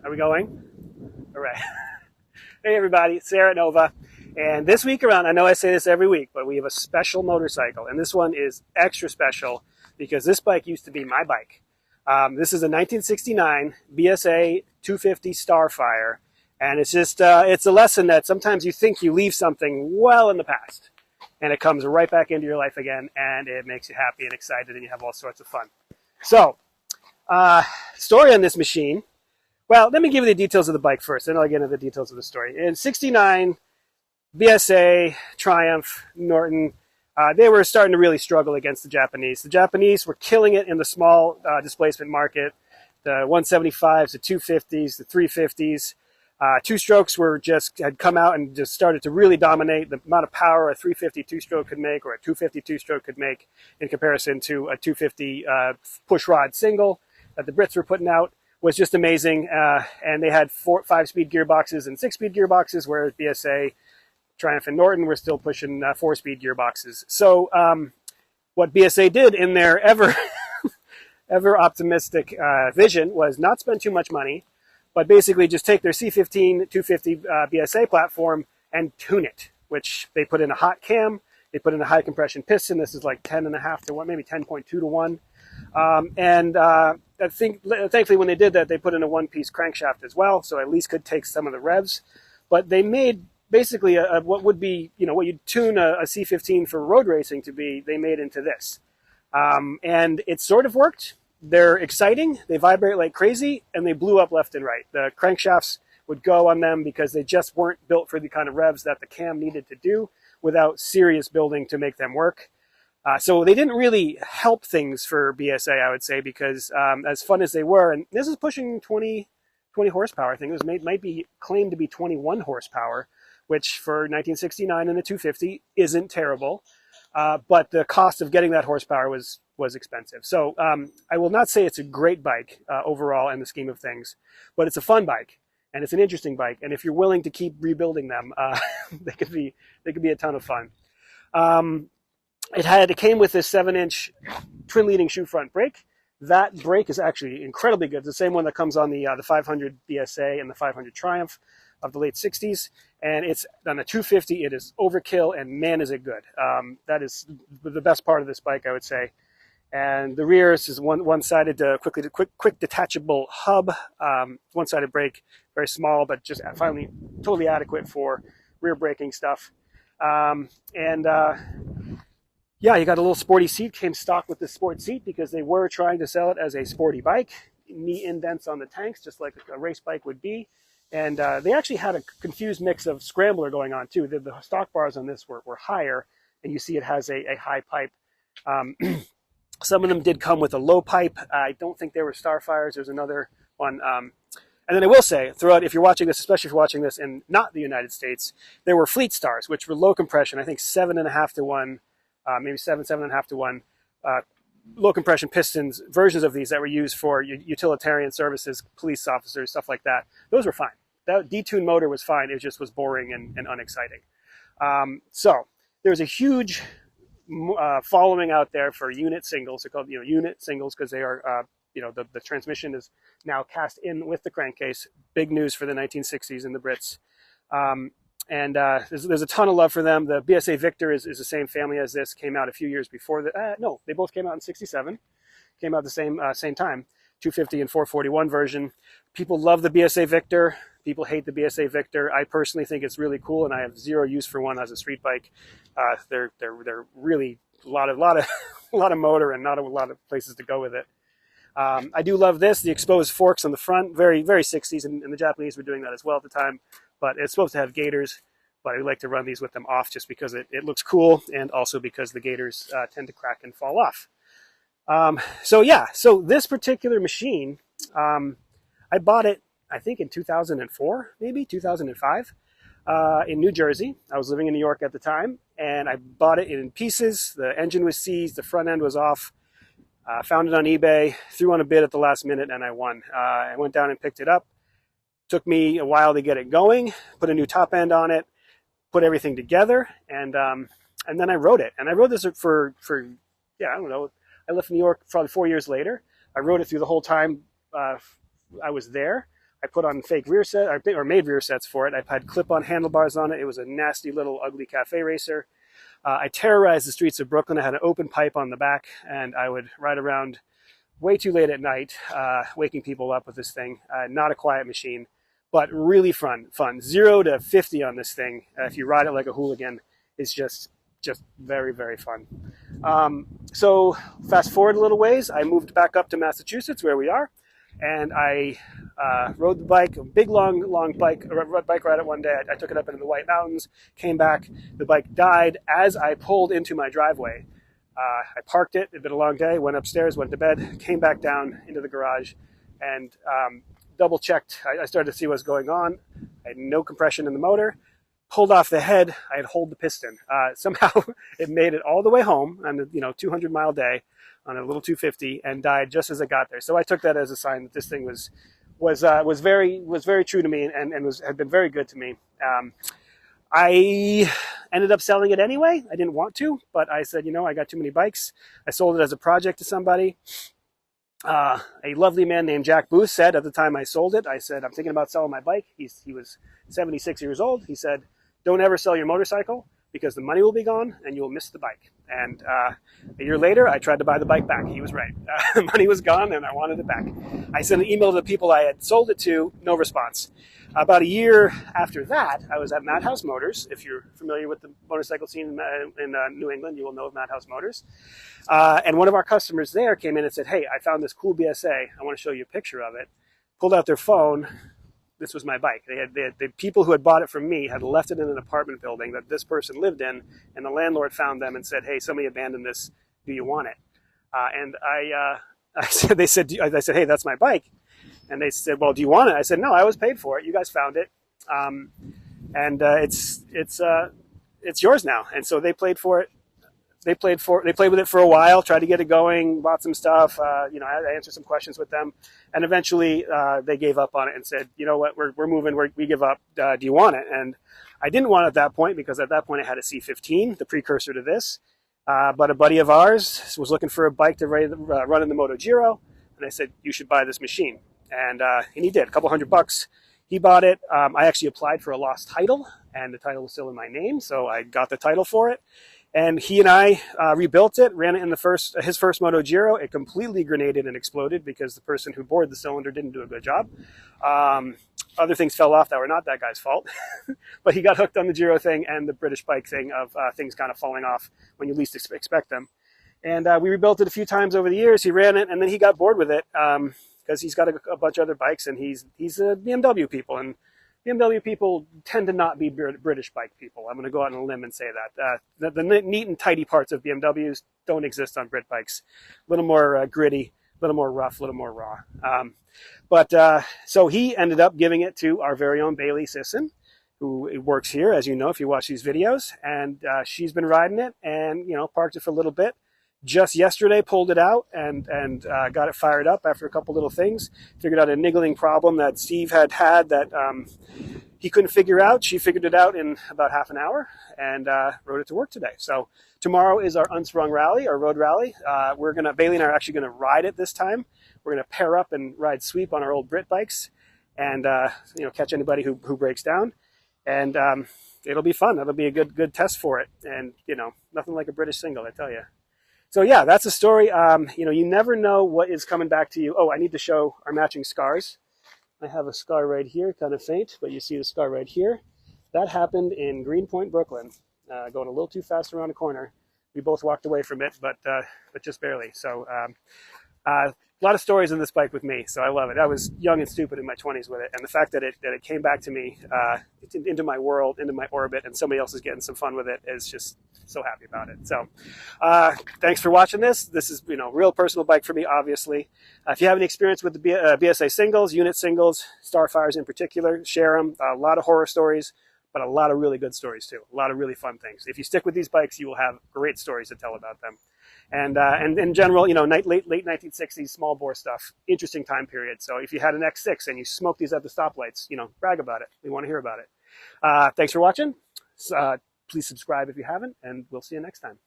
Are we going? All right. Hey everybody, it's Sayre Nova. And this week around, I know I say this every week, but we have a special motorcycle. And this one is extra special because this bike used to be my bike. This is a 1969 BSA 250 Starfire. And it's just, it's a lesson that sometimes you think you leave something well in the past. And it comes right back into your life again, and it makes you happy and excited, and you have all sorts of fun. So, story on this machine. Well, let me give you the details of the bike first, then I'll get into the details of the story. In 69, BSA, Triumph, Norton, they were starting to really struggle against the Japanese. The Japanese were killing it in the small displacement market, the 175s, the 250s, the 350s. Two-strokes had come out and just started to really dominate the amount of power a 350 two-stroke could make or a 250 two-stroke could make in comparison to a 250 push-rod single that the Brits were putting out. Was just amazing, and they had 5-speed gearboxes and 6-speed gearboxes, whereas BSA, Triumph, and Norton were still pushing 4-speed gearboxes. So what BSA did in their ever optimistic vision was not spend too much money, but basically just take their C15 250 BSA platform and tune it, which they put in a hot cam, they put in a high compression piston. This is like 10.5 to 1, maybe 10.2 to 1. I think, thankfully, when they did that, they put in a one-piece crankshaft as well, so at least could take some of the revs. But they made basically what would be, what you'd tune a C15 for road racing to be, they made into this. And it sort of worked. They're exciting, they vibrate like crazy, and they blew up left and right. The crankshafts would go on them because they just weren't built for the kind of revs that the cam needed to do without serious building to make them work. So they didn't really help things for BSA, I would say, because as fun as they were, and this is pushing 20 horsepower. I think it might be claimed to be 21 horsepower, which for 1969 and the 250 isn't terrible. But the cost of getting that horsepower was expensive. So I will not say it's a great bike overall in the scheme of things, but it's a fun bike and it's an interesting bike. And if you're willing to keep rebuilding them, they could be a ton of fun. It came with this 7-inch twin leading shoe front brake. That brake is actually incredibly good. It's the same one that comes on the 500 BSA and the 500 Triumph of the late 60s. And it's on the 250. It is overkill, and man, is it good. That is the best part of this bike, I would say. And the rear is one-sided, quick detachable hub, one-sided brake, very small, but just finally totally adequate for rear braking stuff. Yeah, you got a little sporty seat, came stock with the sport seat because they were trying to sell it as a sporty bike. Knee indents on the tanks, just like a race bike would be. And they actually had a confused mix of scrambler going on too. The stock bars on this were higher, and you see it has a high pipe. Some of them did come with a low pipe. I don't think they were Starfires. There's another one. And then I will say, throughout, if you're watching this, especially if you're watching this in not the United States, there were Fleet Stars, which were low compression, I think 7.5 to 1, maybe 7.5 to 1, low compression pistons, versions of these that were used for utilitarian services, police officers, stuff like that. Those were fine. That detuned motor was fine. It just was boring and unexciting. So there's a huge following out there for unit singles. They're called unit singles because they are the transmission is now cast in with the crankcase. Big news for the 1960s in the Brits. There's a ton of love for them. The BSA Victor is the same family as this. Came out a few years before that. No, they both came out in 67. Came out the same time. 250 and 441 version. People love the BSA Victor. People hate the BSA Victor. I personally think it's really cool, and I have zero use for one as a street bike. They're really a lot of motor and not a lot of places to go with it. I do love this. The exposed forks on the front, very 60s, and the Japanese were doing that as well at the time. But it's supposed to have gaiters, but I like to run these with them off just because it looks cool, and also because the gaiters tend to crack and fall off. So this particular machine, I bought it, I think in 2004, maybe 2005, in New Jersey. I was living in New York at the time, and I bought it in pieces. The engine was seized, the front end was off. Found it on eBay, threw on a bid at the last minute, and I won. I went down and picked it up. Took me a while to get it going, put a new top end on it, put everything together, and then I rode it. And I rode this for I don't know, I left New York probably 4 years later. I rode it through the whole time I was there. I put on fake rear set, or made rear sets for it. I had clip-on handlebars on it. It was a nasty little ugly cafe racer. I terrorized the streets of Brooklyn. I had an open pipe on the back, and I would ride around way too late at night, waking people up with this thing. Not a quiet machine, but really fun. 0 to 50 on this thing, if you ride it like a hooligan, is just very, very fun. So fast forward a little ways, I moved back up to Massachusetts, where we are, and I rode the bike, a big, long bike ride it one day. I took it up into the White Mountains, came back. The bike died as I pulled into my driveway. I parked it. It'd been a long day, went upstairs, went to bed, came back down into the garage, and double checked. I started to see what's going on. I had no compression in the motor. Pulled off the head. I had holed the piston. Somehow it made it all the way home on a 200-mile day on a little 250, and died just as I got there. So I took that as a sign that this thing was very true to me, and had been very good to me. I ended up selling it anyway. I didn't want to, but I said, I got too many bikes. I sold it as a project to somebody. A lovely man named Jack Booth said at the time I sold it, I said, I'm thinking about selling my bike. He was 76 years old. He said, don't ever sell your motorcycle because the money will be gone and you'll miss the bike. And a year later, I tried to buy the bike back. He was right. The money was gone and I wanted it back. I sent an email to the people I had sold it to, no response. About a year after that, I was at Madhouse Motors. If you're familiar with the motorcycle scene in New England, you will know of Madhouse Motors. And one of our customers there came in and said, hey, I found this cool BSA. I want to show you a picture of it. Pulled out their phone. This was my bike. The people who had bought it from me had left it in an apartment building that this person lived in, and the landlord found them and said, hey, somebody abandoned this. Do you want it? And I said, hey, that's my bike. And they said, well, do you want it? I said, no, I was paid for it. You guys found it. And it's yours now. And so they played for it. They played with it for a while, tried to get it going, bought some stuff. I answered some questions with them, and eventually they gave up on it and said, you know what, we're moving, we give up. Do you want it? And I didn't want it at that point because at that point I had a C15, the precursor to this. But a buddy of ours was looking for a bike to run in the Moto Giro, and I said, you should buy this machine. And he did, a couple $100. He bought it. I actually applied for a lost title, and the title was still in my name, so I got the title for it. And he and I rebuilt it, ran it in his first Moto Giro. It completely grenaded and exploded because the person who bored the cylinder didn't do a good job. Other things fell off that were not that guy's fault. But he got hooked on the Giro thing and the British bike thing of things kind of falling off when you least expect them. And we rebuilt it a few times over the years. He ran it, and then he got bored with it because he's got a bunch of other bikes, and he's a BMW people. And BMW people tend to not be British bike people. I'm going to go out on a limb and say that. The neat and tidy parts of BMWs don't exist on Brit bikes. A little more gritty, a little more rough, a little more raw. So he ended up giving it to our very own Bailey Sisson, who works here, as you know, if you watch these videos. And she's been riding it and, parked it for a little bit. Just yesterday pulled it out and got it fired up after a couple little things. Figured out a niggling problem that Steve had that he couldn't figure out. She figured it out in about half an hour and rode it to work today. So tomorrow is our Unsprung Rally, our road rally. Bailey and I are actually going to ride it this time. We're going to pair up and ride sweep on our old Brit bikes and catch anybody who breaks down. And it'll be fun. That'll be a good test for it. And nothing like a British single, I tell you. So yeah, that's a story. You never know what is coming back to you. Oh, I need to show our matching scars. I have a scar right here, kind of faint, but you see the scar right here. That happened in Greenpoint, Brooklyn, going a little too fast around a corner. We both walked away from it, but just barely. So a lot of stories on this bike with me, so I love it. I was young and stupid in my 20s with it, and the fact that it came back to me, into my world, into my orbit, and somebody else is getting some fun with it is just so happy about it. So thanks for watching this. This is real personal bike for me, obviously. If you have any experience with the BSA singles, unit singles, Starfires in particular, share them. A lot of horror stories, but a lot of really good stories too. A lot of really fun things. If you stick with these bikes, you will have great stories to tell about them. And in general, late 1960s small bore stuff, interesting time period. So if you had an X6 and you smoked these at the stoplights, brag about it. We want to hear about it. Thanks for watching. Please subscribe if you haven't, and we'll see you next time.